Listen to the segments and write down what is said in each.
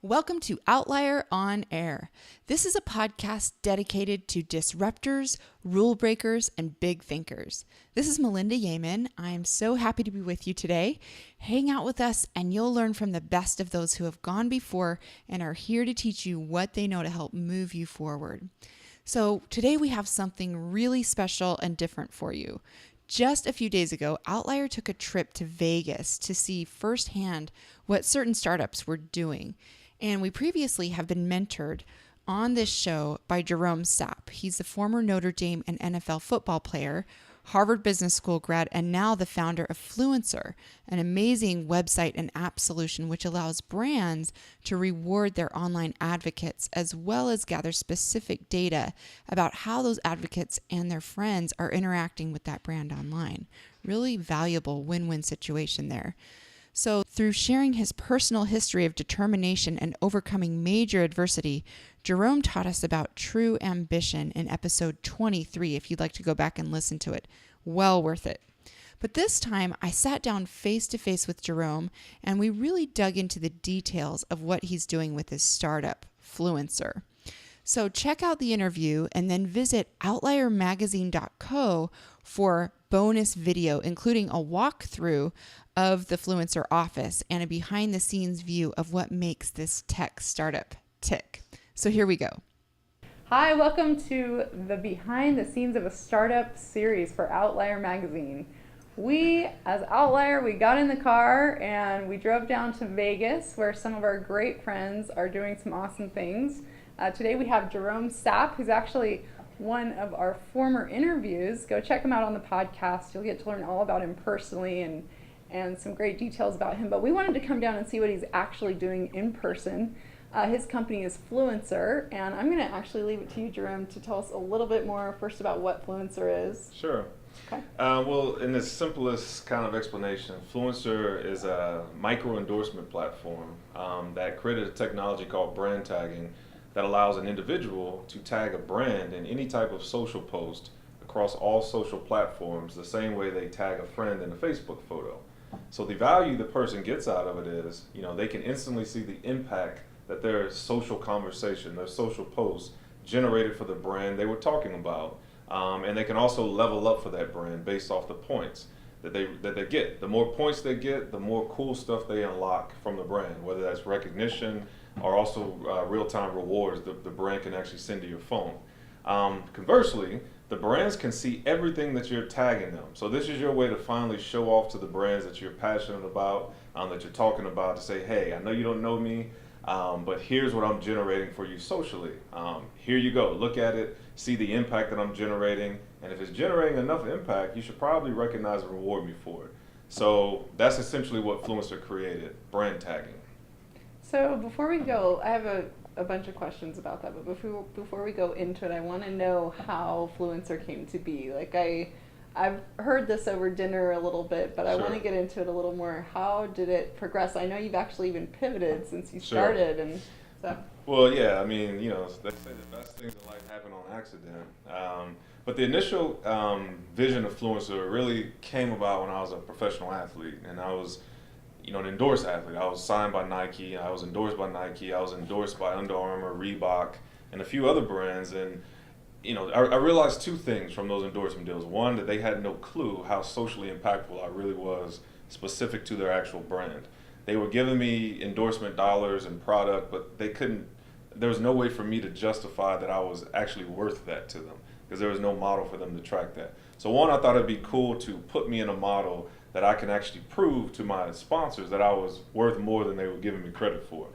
Welcome to Outlier on Air. This is a podcast dedicated to disruptors, rule breakers, and big thinkers. This is Melinda Yeaman. I am so happy to be with you today. Hang out with us and you'll learn from the best of those who have gone before and are here to teach you what they know to help move you forward. So today we have something really special and different for you. Just a few days ago, Outlier took a trip to Vegas to see firsthand what certain startups were doing. And we previously have been mentored on this show by Gerome Sapp. He's the former Notre Dame and NFL football player, Harvard Business School grad, and now the founder of Fluencr, an amazing website and app solution which allows brands to reward their online advocates as well as gather specific data about how those advocates and their friends are interacting with that brand online. Really valuable win-win situation there. So through sharing his personal history of determination and overcoming major adversity, Gerome taught us about true ambition in episode 23, if you'd like to go back and listen to it. Well worth it. But this time, I sat down face to face with Gerome, and we really dug into the details of what he's doing with his startup, Fluencr. So check out the interview and then visit outliermagazine.co for bonus video, including a walkthrough of the Fluencr office and a behind-the-scenes view of what makes this tech startup tick. So here we go. Hi, welcome to the Behind the Scenes of a Startup series for Outlier Magazine. We, as Outlier, we got in the car and we drove down to Vegas where some of our great friends are doing some awesome things. Today we have Gerome Sapp, who's actually one of our former interviews. Go check him out on the podcast. You'll get to learn all about him personally and some great details about him. But we wanted to come down and see what he's actually doing in person. His company is Fluencr, and I'm going to actually leave it to you, Gerome, to tell us a little bit more first about what Fluencr is. Sure. Okay. Well, in the simplest kind of explanation, Fluencr is a micro endorsement platform that created a technology called brand tagging that allows an individual to tag a brand in any type of social post across all social platforms the same way they tag a friend in a Facebook photo. So the value the person gets out of it is, they can instantly see the impact that their social conversation, their social posts generated for the brand they were talking about. And they can also level up for that brand based off the points that they get. The more points they get, the more cool stuff they unlock from the brand, whether that's recognition or also real-time rewards the brand can actually send to your phone. Conversely, the brands can see everything that you're tagging them. So this is your way to finally show off to the brands that you're passionate about, that you're talking about, to say, hey, I know you don't know me, but here's what I'm generating for you socially. Here you go, look at it, see the impact that I'm generating, and if it's generating enough impact, you should probably recognize and reward me for it. So that's essentially what Fluencr created, brand tagging. So before we go, I have a bunch of questions about that, but before we go into it, I want to know how Fluencr came to be. Like I've heard this over dinner a little bit, but I want to get into it a little more. How did it progress? I know you've actually even pivoted since you started, and so. Well, yeah, I mean, they say the best things in life happen on accident. But the initial vision of Fluencr really came about when I was a professional athlete, and I was an endorsed athlete. I was signed by Nike, I was endorsed by Nike, I was endorsed by Under Armour, Reebok, and a few other brands. And I realized two things from those endorsement deals. One, that they had no clue how socially impactful I really was specific to their actual brand. They were giving me endorsement dollars and product, but there was no way for me to justify that I was actually worth that to them, because there was no model for them to track that. So one, I thought it'd be cool to put me in a model that I can actually prove to my sponsors that I was worth more than they were giving me credit for.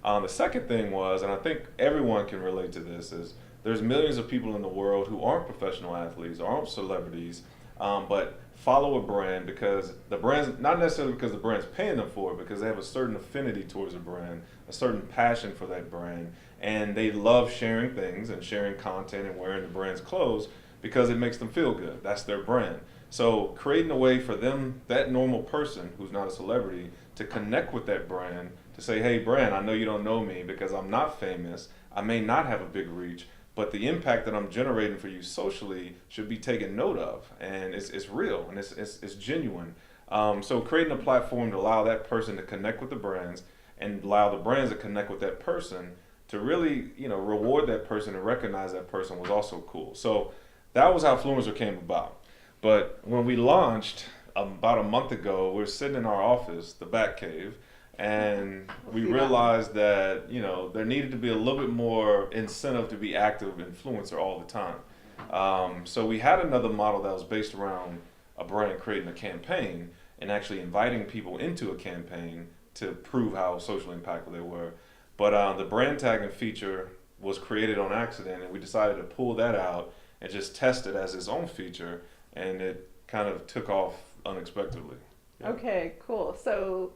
The second thing was, and I think everyone can relate to this, is there's millions of people in the world who aren't professional athletes, aren't celebrities, but follow a brand because the brand's, not necessarily because the brand's paying them for it, because they have a certain affinity towards a brand, a certain passion for that brand, and they love sharing things and sharing content and wearing the brand's clothes because it makes them feel good. That's their brand. So creating a way for them, that normal person who's not a celebrity, to connect with that brand, to say, hey brand, I know you don't know me because I'm not famous, I may not have a big reach, but the impact that I'm generating for you socially should be taken note of, and it's real and it's genuine. So creating a platform to allow that person to connect with the brands and allow the brands to connect with that person to really, reward that person and recognize that person was also cool. So that was how Fluencr came about. But when we launched about a month ago, we were sitting in our office, the Bat Cave, and we realized that, there needed to be a little bit more incentive to be active in Fluencr all the time. So we had another model that was based around a brand creating a campaign and actually inviting people into a campaign to prove how socially impactful they were. But the brand tagging feature was created on accident, and we decided to pull that out and just test it as its own feature, and it kind of took off unexpectedly. Yeah. Okay, cool. So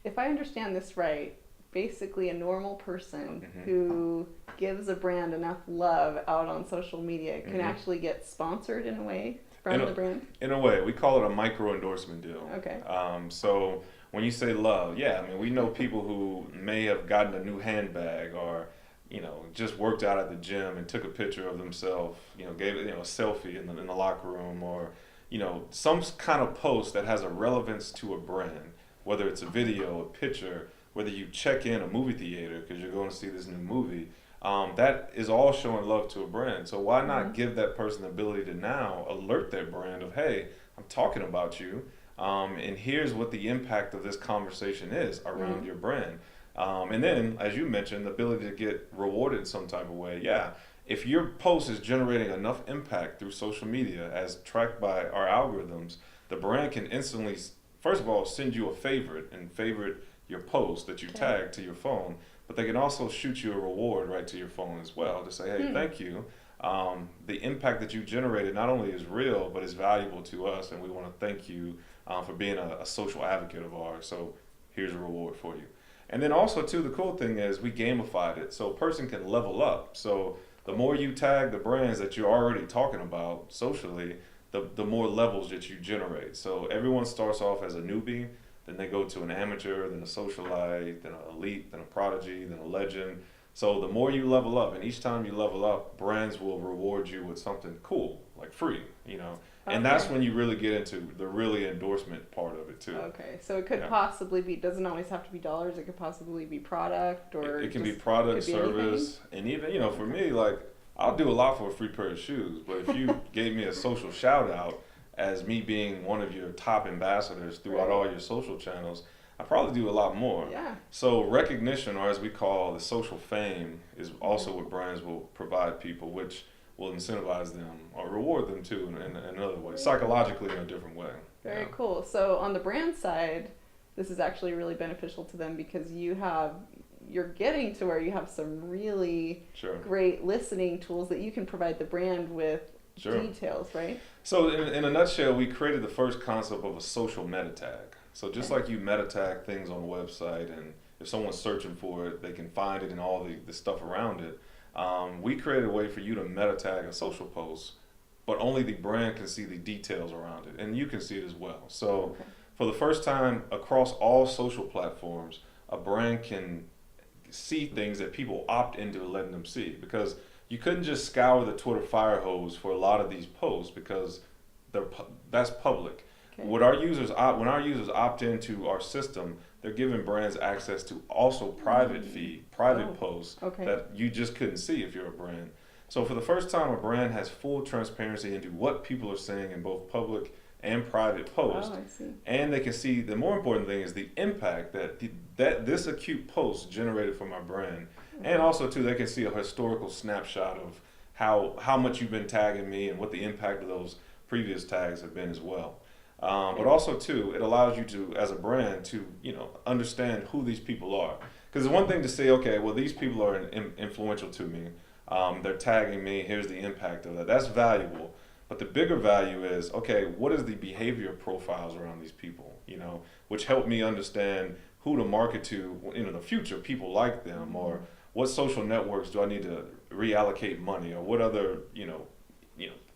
if I understand this right, basically a normal person who gives a brand enough love out on social media can actually get sponsored in a way from the brand? In a way. We call it a micro endorsement deal. Okay. So when you say love, we know people who may have gotten a new handbag or, just worked out at the gym and took a picture of themselves, gave it, a selfie in the locker room, or, some kind of post that has a relevance to a brand, whether it's a video, a picture, whether you check in a movie theater because you're going to see this new movie. That is all showing love to a brand. So why not give that person the ability to now alert their brand of, hey, I'm talking about you, and here's what the impact of this conversation is around your brand. And then, as you mentioned, the ability to get rewarded some type of way. Yeah, if your post is generating enough impact through social media as tracked by our algorithms, the brand can instantly, first of all, send you a favorite and favorite your post that you tag to your phone, but they can also shoot you a reward right to your phone as well to say, hey, thank you. The impact that you generated not only is real, but is valuable to us, and we want to thank you for being a social advocate of ours. So here's a reward for you. And then also, too, the cool thing is we gamified it so a person can level up. So the more you tag the brands that you're already talking about socially, the more levels that you generate. So everyone starts off as a newbie, then they go to an amateur, then a socialite, then an elite, then a prodigy, then a legend. So the more you level up, and each time you level up, brands will reward you with something cool, like free, And that's when you really get into the really endorsement part of it too. Okay, so it could possibly be, doesn't always have to be dollars, it could possibly be product, or it can be product, service, anything. And even, for me, like, I'll do a lot for a free pair of shoes, but if you gave me a social shout out as me being one of your top ambassadors throughout all your social channels, I probably do a lot more. Yeah. So recognition, or as we call the social fame, is also what brands will provide people, which will incentivize them or reward them too in another way, psychologically in a different way. Very cool. So on the brand side, this is actually really beneficial to them because you're getting to where you have some really great listening tools that you can provide the brand with details, right? So in a nutshell, we created the first concept of a social meta tag. So just like you meta tag things on a website, and if someone's searching for it, they can find it and all the stuff around it. We created a way for you to meta tag a social post, but only the brand can see the details around it, and you can see it as well. So for the first time across all social platforms, a brand can see things that people opt into letting them see, because you couldn't just scour the Twitter fire hose for a lot of these posts because that's public. Okay. When our users opt into our system, they're giving brands access to also private posts that you just couldn't see if you're a brand. So for the first time, a brand has full transparency into what people are saying in both public and private posts. Oh, I see. And they can see, the more important thing is the impact that this acute post generated from our brand. And also too, they can see a historical snapshot of how much you've been tagging me and what the impact of those previous tags have been as well. But also too, it allows you to, as a brand, to understand who these people are. Because it's one thing to say, okay, well, these people are influential to me. They're tagging me. Here's the impact of that. That's valuable. But the bigger value is, okay, what is the behavior profiles around these people? Which help me understand who to market to in the future. People like them, or what social networks do I need to reallocate money, or what other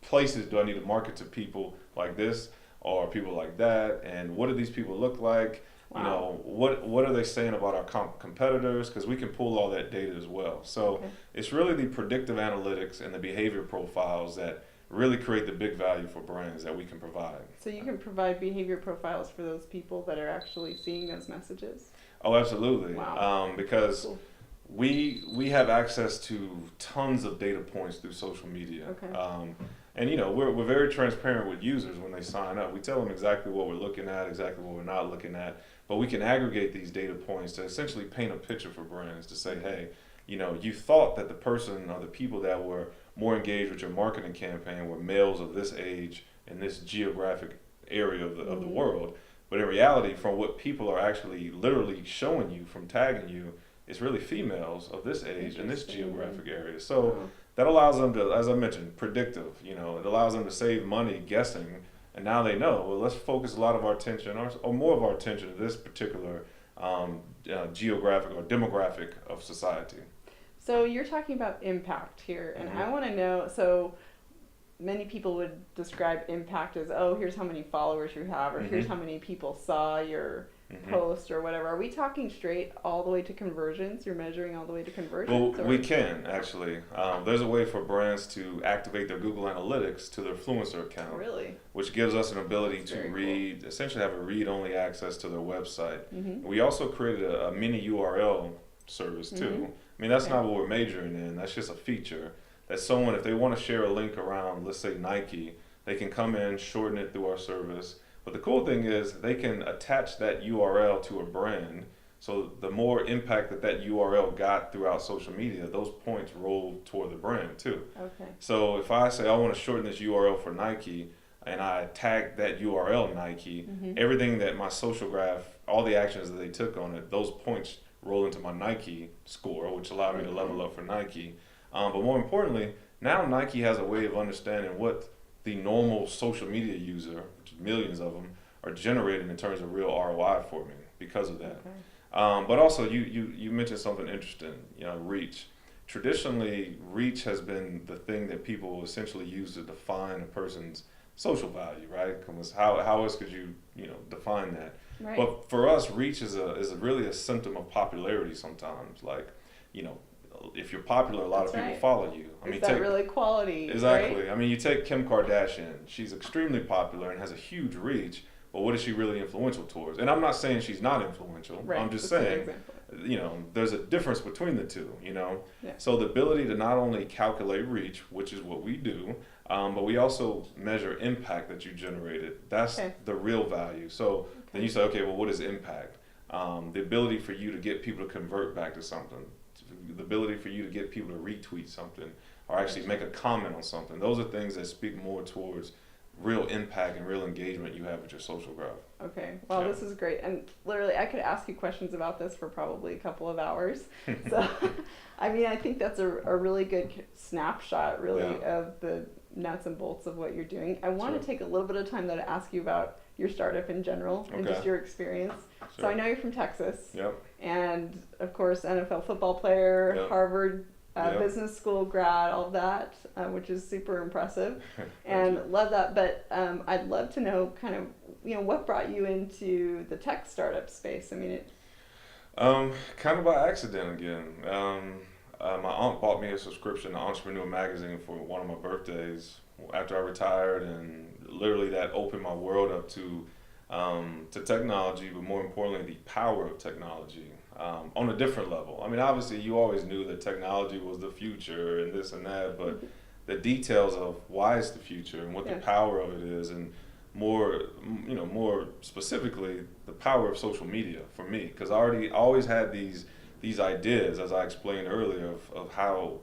places do I need to market to people like this or people like that, and what do these people look like? Wow. What are they saying about our competitors? Because we can pull all that data as well. So it's really the predictive analytics and the behavior profiles that really create the big value for brands that we can provide. So you can provide behavior profiles for those people that are actually seeing those messages? Oh, absolutely. Wow. Because Cool. we have access to tons of data points through social media. Okay. And we're very transparent with users when they sign up. We tell them exactly what we're looking at, exactly what we're not looking at, but we can aggregate these data points to essentially paint a picture for brands to say, hey, you thought that the person or the people that were more engaged with your marketing campaign were males of this age in this geographic area of the world. But in reality, from what people are actually literally showing you from tagging you, it's really females of this age in this geographic area. So that allows them to, as I mentioned, predictive. It allows them to save money guessing, and now they know. Well, let's focus a lot of our attention, or more of our attention, to this particular geographic or demographic of society. So you're talking about impact here, and I want to know. So many people would describe impact as, oh, here's how many followers you have, or here's how many people saw your post or whatever. Are we talking straight all the way to conversions? You're measuring all the way to conversions? Well, we can actually. There's a way for brands to activate their Google Analytics to their Fluencr account. Really? Which gives us an ability That's to very read, essentially have a read-only access to their website. Mm-hmm. We also created a mini URL service too. I mean, that's not what we're majoring in. That's just a feature that someone, if they want to share a link around, let's say Nike, they can come in, shorten it through our service. But the cool thing is they can attach that URL to a brand. So the more impact that URL got throughout social media, those points roll toward the brand too. Okay. So if I say I want to shorten this URL for Nike and I tag that URL Nike, everything that my social graph, all the actions that they took on it, those points roll into my Nike score, which allowed me to level up for Nike. But more importantly, now Nike has a way of understanding what the normal social media user, which is millions of them, are generating in terms of real ROI for me because of that. Okay. But also, you mentioned something interesting, reach. Traditionally, reach has been the thing that people essentially use to define a person's social value, right? Because how else could you define that? Right. But for us, reach is really a symptom of popularity sometimes. Like, if you're popular, a lot of people follow you. Is that really quality? Exactly. Right? I mean, you take Kim Kardashian. She's extremely popular and has a huge reach, but what is she really influential towards? And I'm not saying she's not influential. Right. I'm just That's saying, there's a difference between the two, Yeah. So the ability to not only calculate reach, which is what we do, but we also measure impact that you generated. That's the real value. So then you say, okay, well, what is impact? The ability for you to get people to convert back to something, the ability for you to get people to retweet something or actually make a comment on something. Those are things that speak more towards real impact and real engagement you have with your social graph. Okay. Well, this is great. And literally, I could ask you questions about this for probably a couple of hours. So, I mean, I think that's a really good snapshot, really, of the nuts and bolts of what you're doing. I want to take a little bit of time, though, to ask you about your startup in general and just your experience. So I know you're from Texas. Yep. And, of course, NFL football player, Harvard business school grad, all of that, which is super impressive. And love that. But I'd love to know kind of, what brought you into the tech startup space? I mean, kind of by accident again. My aunt bought me a subscription to Outlier Magazine for one of my birthdays after I retired, and literally that opened my world up to technology, but more importantly, the power of technology on a different level. I mean, obviously, you always knew that technology was the future and this and that, but the details of why it's the future and what the power of it is, and more specifically, the power of social media for me, because I always had these ideas, as I explained earlier, of how,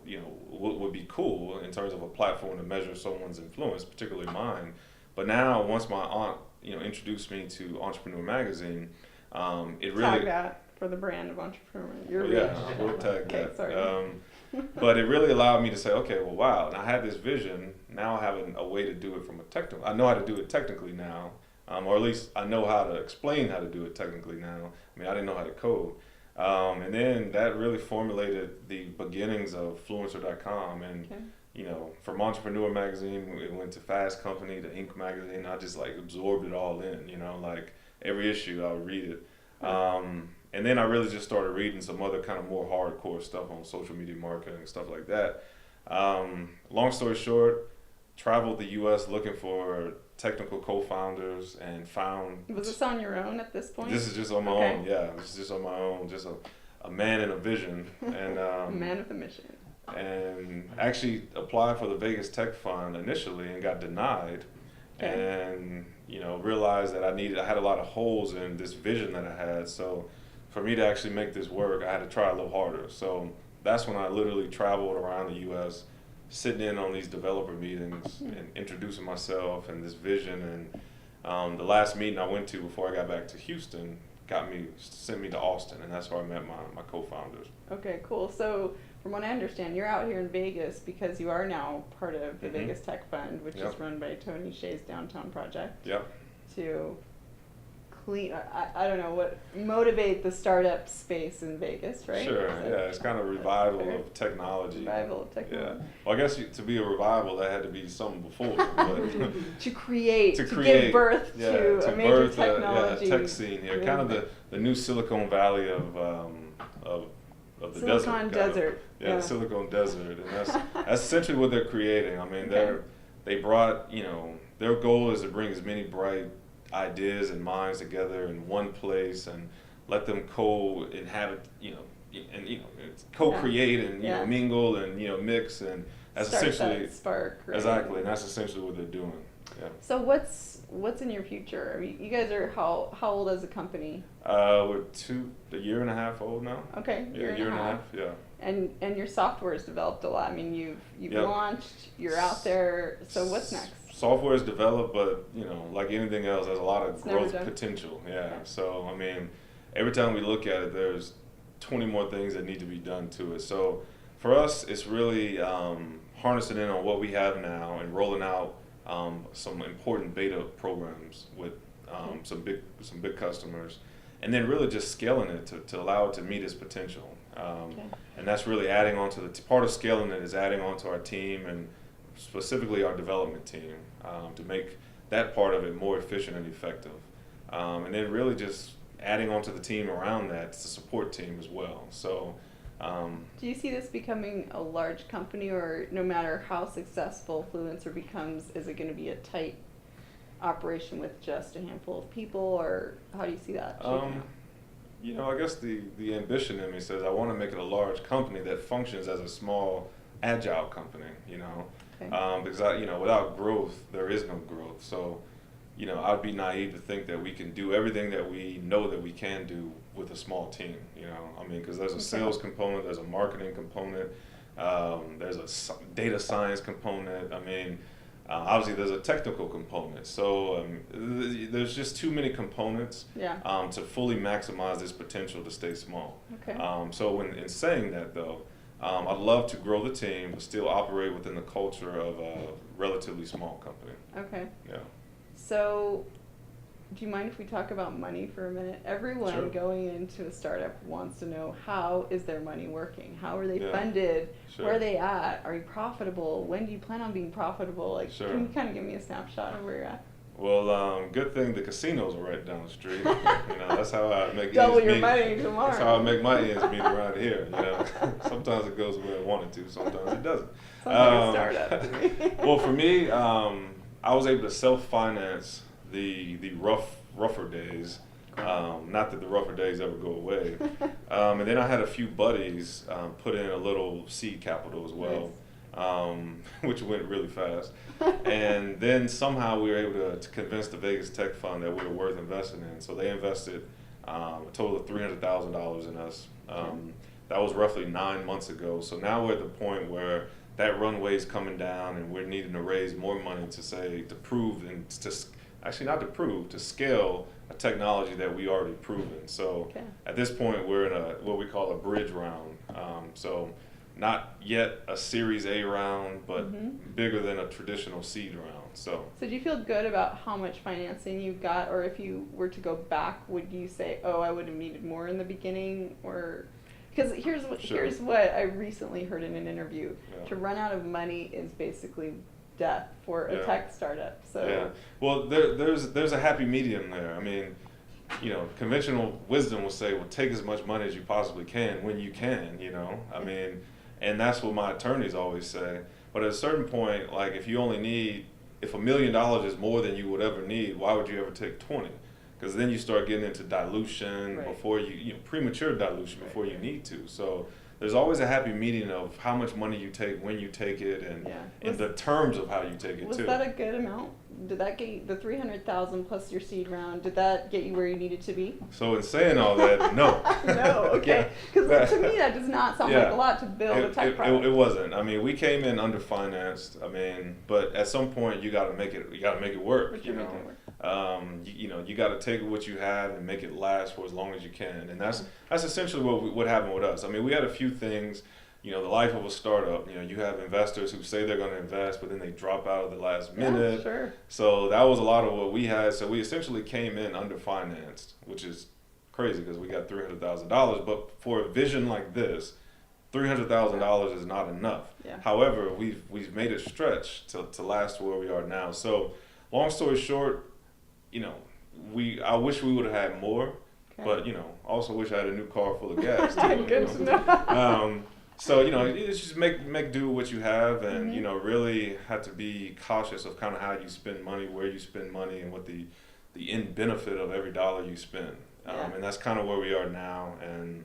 what would be cool in terms of a platform to measure someone's influence, particularly mine. But now, once my aunt, introduced me to Outlier Magazine, it really... Tag that for the brand of Entrepreneur. We'll tag that. Sorry. But it really allowed me to say, okay, well, wow, and I had this vision. Now I have a way to do it from a technical... I know how to do it technically now, or at least I know how to explain how to do it technically now. I mean, I didn't know how to code. And then that really formulated the beginnings of Fluencr.com. And, from Outlier Magazine, it went to Fast Company, to Inc. Magazine. I just absorbed it all in, like every issue I would read it. And then I really just started reading some other kind of more hardcore stuff on social media marketing and stuff like that. Long story short, traveled the U.S. looking for technical co-founders and found. Was this on your own at this point? This is just on my Okay. own. Yeah, this is just on my own. Just a man in a vision, and A man with a mission. and actually applied for the Vegas Tech Fund initially and got denied, Okay. and realized that I had a lot of holes in this vision that I had. So for me to actually make this work, I had to try a little harder. So that's when I literally traveled around the U.S. sitting in on these developer meetings and introducing myself and this vision. And the last meeting I went to before I got back to Houston sent me to Austin, and that's where I met my co-founders. Okay, cool. So from what I understand, you're out here in Vegas because you are now part of the Vegas Tech Fund, which Yep. is run by Tony Hsieh's Downtown Project. Yep. To I don't know, motivate the startup space in Vegas, right? Sure. Is that- Yeah, it's kind of revival fair? of technology. Revival of Yeah. technology. Well, I guess to be a revival, that had to be something before. But To create, to to create, give birth yeah, to a major birth technology. a tech scene here, kind of the new Silicon Valley of the desert. Silicon kind of. Desert. Yeah, the Silicon Desert, and that's essentially what they're creating. I mean, they brought their goal is to bring as many bright ideas and minds together in one place and let them co-inhabit, co-create and mingle and mingle and that's Start essentially that spark. Right? exactly, and that's essentially what they're doing. Yeah. So what's in your future? I mean, you guys are how old as a company? We're a year and a half old now. Okay, Yeah, year and a half. Yeah. And your software has developed a lot. I mean, you've Yep. launched, you're out there. So what's next? Software is developed, but like anything else, there's a lot of It's never growth done. potential. Yeah. Yeah. So I mean, every time we look at it, there's 20 more things that need to be done to it. So for us, it's really harnessing in on what we have now and rolling out some important beta programs with some big customers, and then really just scaling it to allow it to meet its potential. And that's really adding on to part of scaling it is adding on to our team and specifically our development team to make that part of it more efficient and effective. And then really just adding on to the team around that, it's a support team as well. So. Do you see this becoming a large company, or no matter how successful Fluencr becomes, is it going to be a tight operation with just a handful of people, or how do you see that shaping out? I guess the ambition in me says I want to make it a large company that functions as a small, agile company. Okay. Because without growth there is no growth. So, I'd be naive to think that we can do everything that we know that we can do with a small team. Because there's a sales component, there's a marketing component, there's a data science component. Obviously there's a technical component. So there's just too many components to fully maximize this potential to stay small. Okay. So in saying that though, I'd love to grow the team but still operate within the culture of a relatively small company. Okay. Yeah. So, do you mind if we talk about money for a minute? Everyone Sure. going into a startup wants to know, how is their money working? How are they Yeah. funded? Sure. Where are they at? Are you profitable? When do you plan on being profitable? Sure. Can you kind of give me a snapshot of where you're at? Well, good thing the casinos are right down the street. That's how I make Double ends your meet. money tomorrow. That's how I make my ends meet around here. Sometimes it goes the way I want it to. Sometimes it doesn't. Sounds like a startup to me. Well, for me, I was able to self-finance the rougher days. Not that the rougher days ever go away. And then I had a few buddies put in a little seed capital as well. Which went really fast. And then somehow we were able to convince the Vegas Tech Fund that we were worth investing in. So they invested a total of $300,000 in us. That was roughly 9 months ago. So now we're at the point where that runway is coming down and we're needing to raise more money to scale a technology that we already proven. So at this point we're in what we call a bridge round. So not yet a Series A round, but bigger than a traditional seed round. So do you feel good about how much financing you got, or if you were to go back, would you say, oh, I would have needed more in the beginning, or? Because here's what I recently heard in an interview. Yeah. To run out of money is basically death for a tech startup. So yeah, well, there's a happy medium there. Conventional wisdom will say, well, take as much money as you possibly can when you can. And that's what my attorneys always say. But at a certain point, like if you only need if $1 million is more than you would ever need, why would you ever take 20? Because then you start getting into dilution before premature dilution before you need to. So there's always a happy medium of how much money you take, when you take it, and the terms of how you take it was too. Was that a good amount? Did that get you, the $300,000 plus your seed round, did that get you where you needed to be? So in saying all that, no. No, okay. Because to me that does not sound like a lot to build a tech product. It wasn't. I mean, we came in underfinanced. I mean, but at some point you got to make it. You got to make it work. You got to take what you have and make it last for as long as you can. And that's essentially what happened with us. I mean, we had a few things. The life of a startup, you have investors who say they're going to invest, but then they drop out at the last minute. Yeah, sure. So that was a lot of what we had. So we essentially came in underfinanced, which is crazy because we got $300,000. But for a vision like this, $300,000 is not enough. Yeah. However, we've made it stretch to last where we are now. So long story short, I wish we would have had more, but also wish I had a new car full of gas too. Good to know. So, it's just make do with what you have, and, really have to be cautious of kind of how you spend money, where you spend money, and what the end benefit of every dollar you spend. And that's kind of where we are now. And,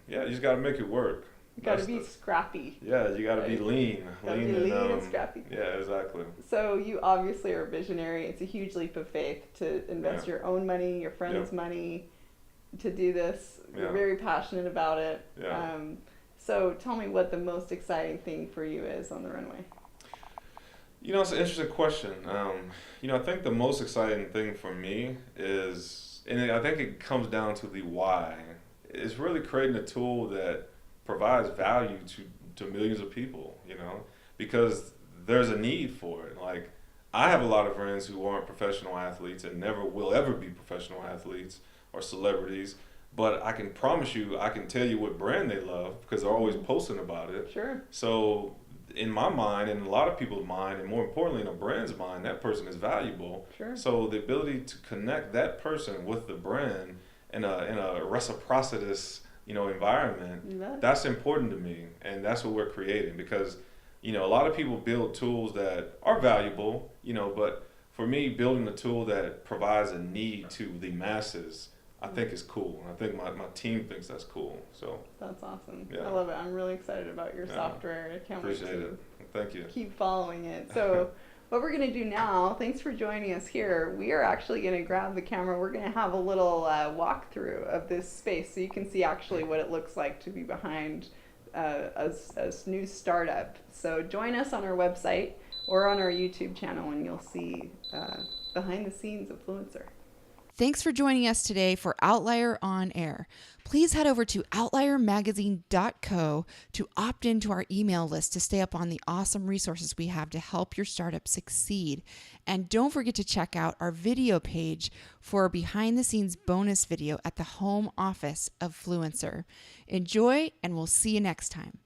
you just got to make it work. You got to be scrappy. Yeah, you got to be lean. Lean and scrappy. Yeah, exactly. So you obviously are a visionary. It's a huge leap of faith to invest your own money, your friends' money, to do this. You're very passionate about it. Yeah. So tell me what the most exciting thing for you is on the runway. It's an interesting question. I think the most exciting thing for me is, and I think it comes down to the why, is really creating a tool that provides value to millions of people, because there's a need for it. Like, I have a lot of friends who aren't professional athletes and never will ever be professional athletes or celebrities. But I can promise you, I can tell you what brand they love because they're always posting about it. Sure. So in my mind, and a lot of people's mind, and more importantly in a brand's mind, that person is valuable. Sure. So the ability to connect that person with the brand in a reciprocitous, environment, that's important to me. And that's what we're creating because, a lot of people build tools that are valuable, but for me, building a tool that provides a need to the masses, I think it's cool. I think my team thinks that's cool. So that's awesome. Yeah. I love it. I'm really excited about your software. I can't wait to Thank you. keep following it. So what we're going to do now, thanks for joining us here. We are actually going to grab the camera. We're going to have a little walkthrough of this space so you can see actually what it looks like to be behind a new startup. So join us on our website or on our YouTube channel and you'll see behind the scenes of Fluencr. Thanks for joining us today for Outlier on Air. Please head over to outliermagazine.co to opt into our email list to stay up on the awesome resources we have to help your startup succeed. And don't forget to check out our video page for a behind-the-scenes bonus video at the home office of Fluencr. Enjoy, and we'll see you next time.